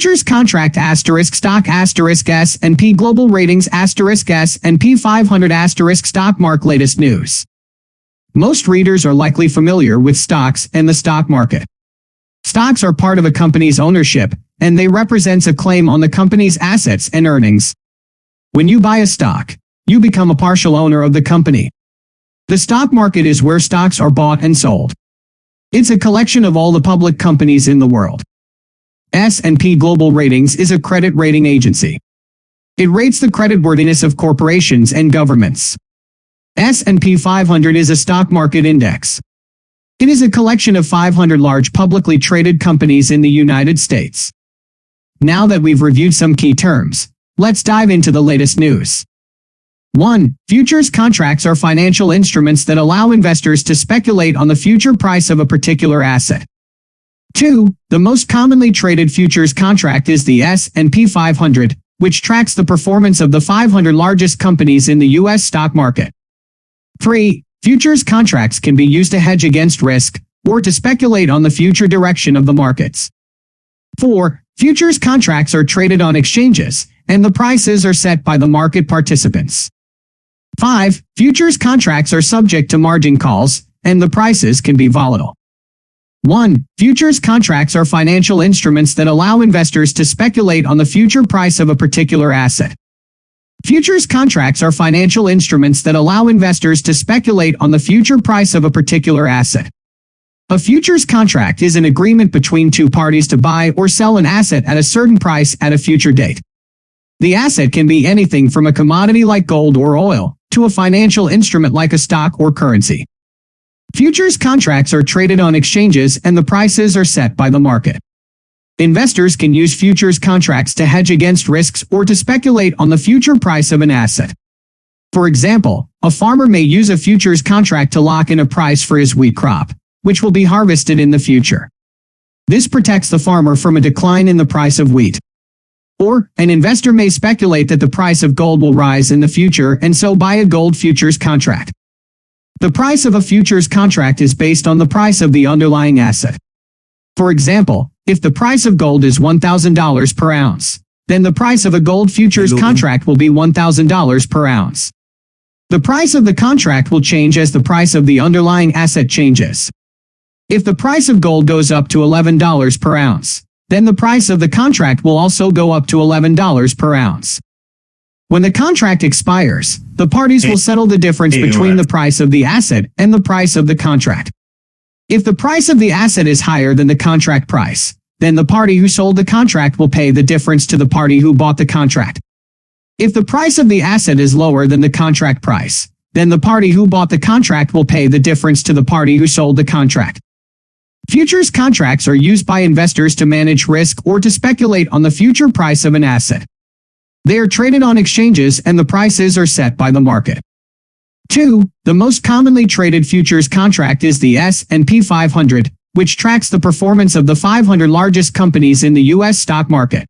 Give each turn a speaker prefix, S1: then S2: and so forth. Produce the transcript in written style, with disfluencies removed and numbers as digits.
S1: Futures contract stock S&P Global Ratings S&P 500 stock market latest news. Most readers are likely familiar with stocks and the stock market. Stocks are part of a company's ownership, and they represent a claim on the company's assets and earnings. When you buy a stock, you become a partial owner of the company. The stock market is where stocks are bought and sold. It's a collection of all the public companies in the world. S&P Global Ratings is a credit rating agency. It rates the creditworthiness of corporations and governments. S&P 500 is a stock market index. It is a collection of 500 large publicly traded companies in the United States. Now that we've reviewed some key terms, let's dive into the latest news. 1. Futures contracts are financial instruments that allow investors to speculate on the future price of a particular asset. 2. The most commonly traded futures contract is the S&P 500, which tracks the performance of the 500 largest companies in the U.S. stock market. 3. Futures contracts can be used to hedge against risk or to speculate on the future direction of the markets. 4. Futures contracts are traded on exchanges, and the prices are set by the market participants. 5. Futures contracts are subject to margin calls, and the prices can be volatile. 1. Futures contracts are financial instruments that allow investors to speculate on the future price of a particular asset. Futures contracts are financial instruments that allow investors to speculate on the future price of a particular asset. A futures contract is an agreement between two parties to buy or sell an asset at a certain price at a future date. The asset can be anything from a commodity like gold or oil to a financial instrument like a stock or currency. Futures contracts are traded on exchanges and the prices are set by the market. Investors can use futures contracts to hedge against risks or to speculate on the future price of an asset. For example, a farmer may use a futures contract to lock in a price for his wheat crop, which will be harvested in the future. This protects the farmer from a decline in the price of wheat. Or, an investor may speculate that the price of gold will rise in the future and so buy a gold futures contract. The price of a futures contract is based on the price of the underlying asset. For example, if the price of gold is $1,000 per ounce, then the price of a gold futures contract will be $1,000 per ounce. The price of the contract will change as the price of the underlying asset changes. If the price of gold goes up to $11 per ounce, then the price of the contract will also go up to $11 per ounce. When the contract expires, the parties will settle the difference between the price of the asset and the price of the contract. If the price of the asset is higher than the contract price, then the party who sold the contract will pay the difference to the party who bought the contract. If the price of the asset is lower than the contract price, then the party who bought the contract will pay the difference to the party who sold the contract. Futures contracts are used by investors to manage risk or to speculate on the future price of an asset. They are traded on exchanges and the prices are set by the market. 2. The most commonly traded futures contract is the S&P 500, which tracks the performance of the 500 largest companies in the U.S. stock market.